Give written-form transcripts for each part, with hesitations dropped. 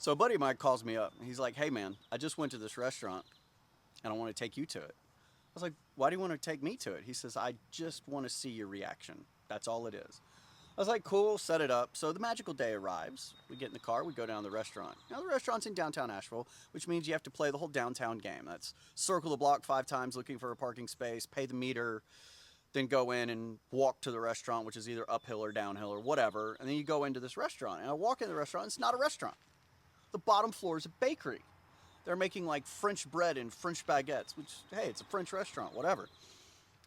So a buddy of mine calls me up. He's like, hey man, I just went to this restaurant and I want to take you to it. I was like, why do you want to take me to it? He says, I just want to see your reaction. That's all it is. I was like, cool, set it up. So the magical day arrives. We get in the car, we go down to the restaurant. Now, the restaurant's in downtown Asheville, which means you have to play the whole downtown game. That's circle the block 5 times looking for a parking space, pay the meter, then go in and walk to the restaurant, which is either uphill or downhill or whatever. And then you go into this restaurant. And I walk in the restaurant, it's not a restaurant. The bottom floor is a bakery. They're making like French bread and French baguettes, which, hey, it's a French restaurant, whatever.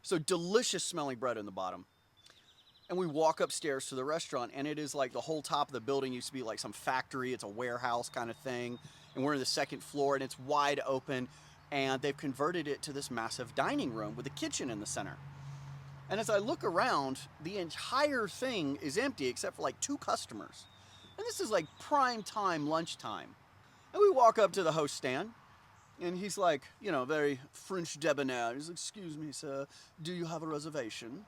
So delicious smelling bread in the bottom. And we walk upstairs to the restaurant, and it is like the whole top of the building used to be like some factory. It's a warehouse kind of thing. And we're in the second floor, and it's wide open. And they've converted it to this massive dining room with a kitchen in the center. And as I look around, the entire thing is empty except for like 2 customers. And this is like prime time, lunchtime. And we walk up to the host stand, and he's like, you know, very French debonair. He's like, excuse me, sir, do you have a reservation?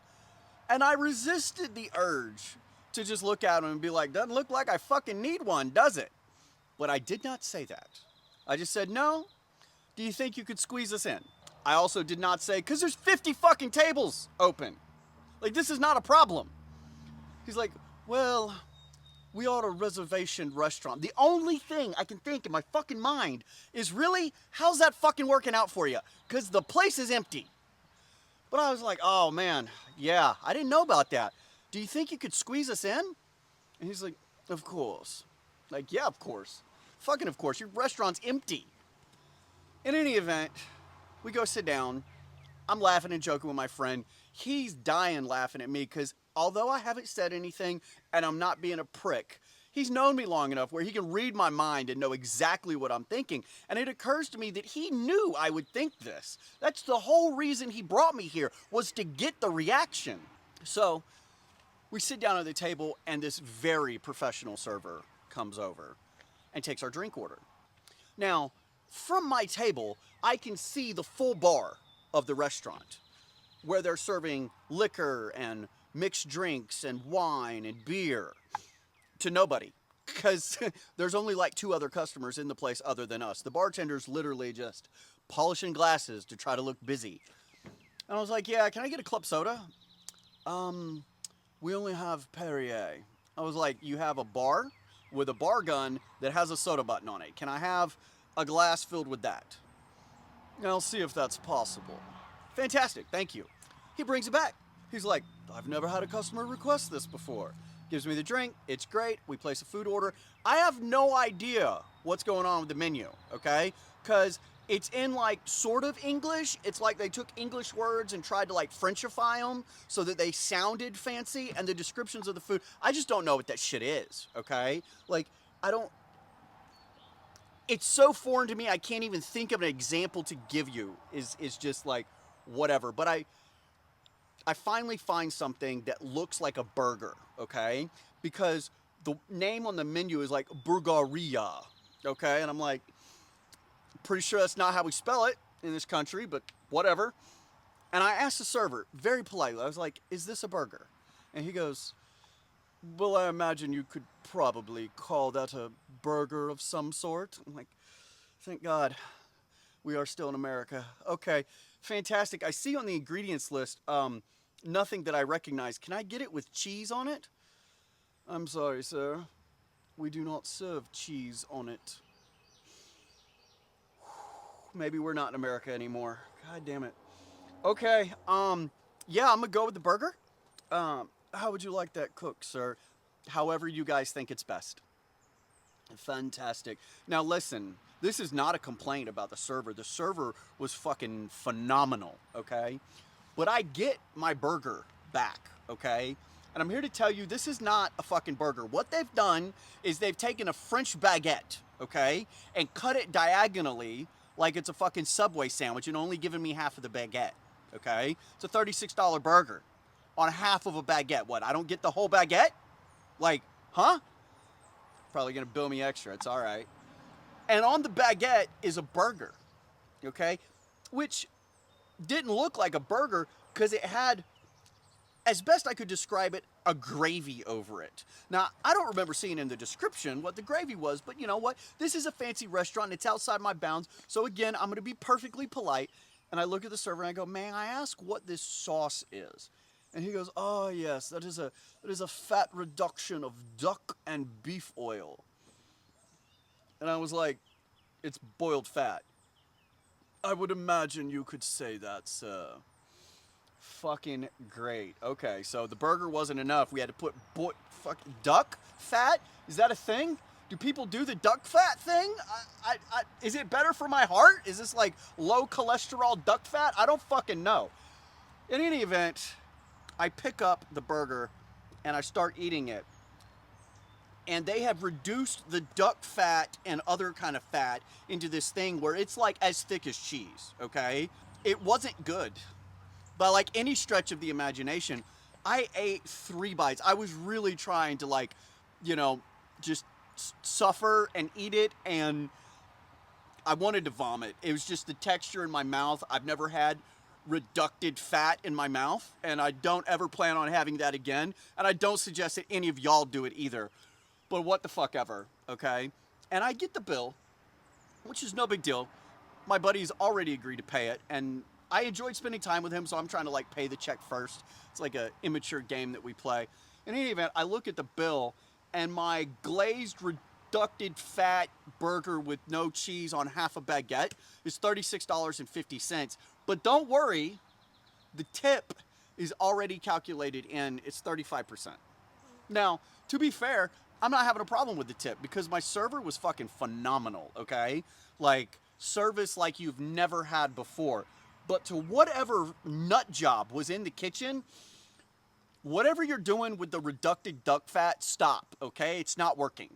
And I resisted the urge to just look at him and be like, doesn't look like I fucking need one, does it? But I did not say that. I just said, no, do you think you could squeeze us in? I also did not say, because there's 50 fucking tables open. Like, this is not a problem. He's like, well, we are a reservation restaurant. The only thing I can think in my fucking mind is, really, how's that fucking working out for you? Because the place is empty. But I was like, oh man, yeah, I didn't know about that. Do you think you could squeeze us in? And he's like, of course. Like, yeah, of course. Fucking of course, your restaurant's empty. In any event, we go sit down. I'm laughing and joking with my friend. He's dying laughing at me because although I haven't said anything and I'm not being a prick, he's known me long enough where he can read my mind and know exactly what I'm thinking. And it occurs to me that he knew I would think this. That's the whole reason he brought me here, was to get the reaction. So we sit down at the table and this very professional server comes over and takes our drink order. Now, from my table, I can see the full bar of the restaurant where they're serving liquor and mixed drinks and wine and beer to nobody, because there's only like 2 other customers in the place other than us. The bartender's literally just polishing glasses to try to look busy. And I was like, yeah, can I get a club soda? We only have Perrier. I was like, you have a bar with a bar gun that has a soda button on it. Can I have a glass filled with that? I'll see if that's possible. Fantastic, thank you. He brings it back. He's like, I've never had a customer request this before. Gives me the drink, it's great, we place a food order. I have no idea what's going on with the menu, okay? Because it's in like sort of English. It's like they took English words and tried to like Frenchify them so that they sounded fancy, and the descriptions of the food, I just don't know what that shit is, okay? Like, I don't, it's so foreign to me, I can't even think of an example to give you. Is just like, whatever. But I finally find something that looks like a burger, okay? Because the name on the menu is like Burgaria, okay? And I'm like, pretty sure that's not how we spell it in this country, but whatever. And I asked the server very politely, I was like, is this a burger? And he goes, well, I imagine you could probably call that a burger of some sort. I'm like, thank God we are still in America. Okay, fantastic. I see on the ingredients list, nothing that I recognize. Can I get it with cheese on it? I'm sorry, sir. We do not serve cheese on it. Maybe we're not in America anymore. God damn it. Okay, yeah, I'm gonna go with the burger. How would you like that cooked, sir? However you guys think it's best. Fantastic. Now listen, this is not a complaint about the server. The server was fucking phenomenal, okay? But I get my burger back, okay? And I'm here to tell you this is not a fucking burger. What they've done is they've taken a French baguette, okay, and cut it diagonally like it's a fucking Subway sandwich and only given me half of the baguette, okay? It's a $36 burger on half of a baguette. What, I don't get the whole baguette? Like, huh? Probably gonna bill me extra, it's all right. And on the baguette is a burger, okay? Which didn't look like a burger because it had as best I could describe it, a gravy over it. Now, I don't remember seeing in the description what the gravy was, but you know what? This is a fancy restaurant and it's outside my bounds. So again, I'm going to be perfectly polite. And I look at the server and I go, "May I ask what this sauce is?" And he goes, "Oh, yes, that is a fat reduction of duck and beef oil." And I was like, "It's boiled fat." "I would imagine you could say that, sir." Fucking great. Okay, so the burger wasn't enough. We had to put fucking duck fat. Is that a thing? Do people do the duck fat thing? Is it better for my heart? Is this like low cholesterol duck fat? I don't fucking know. In any event, I pick up the burger and I start eating it. And they have reduced the duck fat and other kind of fat into this thing where it's like as thick as cheese, okay? It wasn't good by like any stretch of the imagination. I ate 3 bites. I was really trying to like, you know, just suffer and eat it, and I wanted to vomit. It was just the texture in my mouth. I've never had reducted fat in my mouth, and I don't ever plan on having that again. And I don't suggest that any of y'all do it either. But what the fuck ever, okay? And I get the bill, which is no big deal. My buddy's already agreed to pay it, and I enjoyed spending time with him, so I'm trying to like pay the check first. It's like a immature game that we play. In any event, I look at the bill, and my glazed reducted fat burger with no cheese on half a baguette is $36.50. But don't worry, the tip is already calculated in. It's 35%. Now, to be fair, I'm not having a problem with the tip because my server was fucking phenomenal, okay? Like, service like you've never had before. But to whatever nut job was in the kitchen, whatever you're doing with the reducted duck fat, stop, okay? It's not working.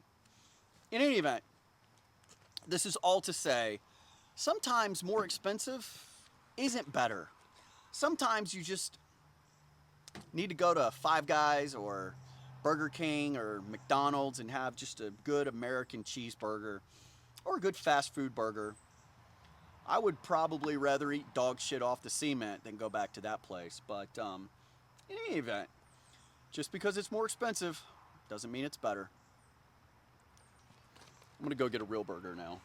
In any event, this is all to say, sometimes more expensive isn't better. Sometimes you just need to go to Five Guys or Burger King or McDonald's and have just a good American cheeseburger or a good fast food burger. I would probably rather eat dog shit off the cement than go back to that place. But in any event, just because it's more expensive doesn't mean it's better. I'm gonna go get a real burger now.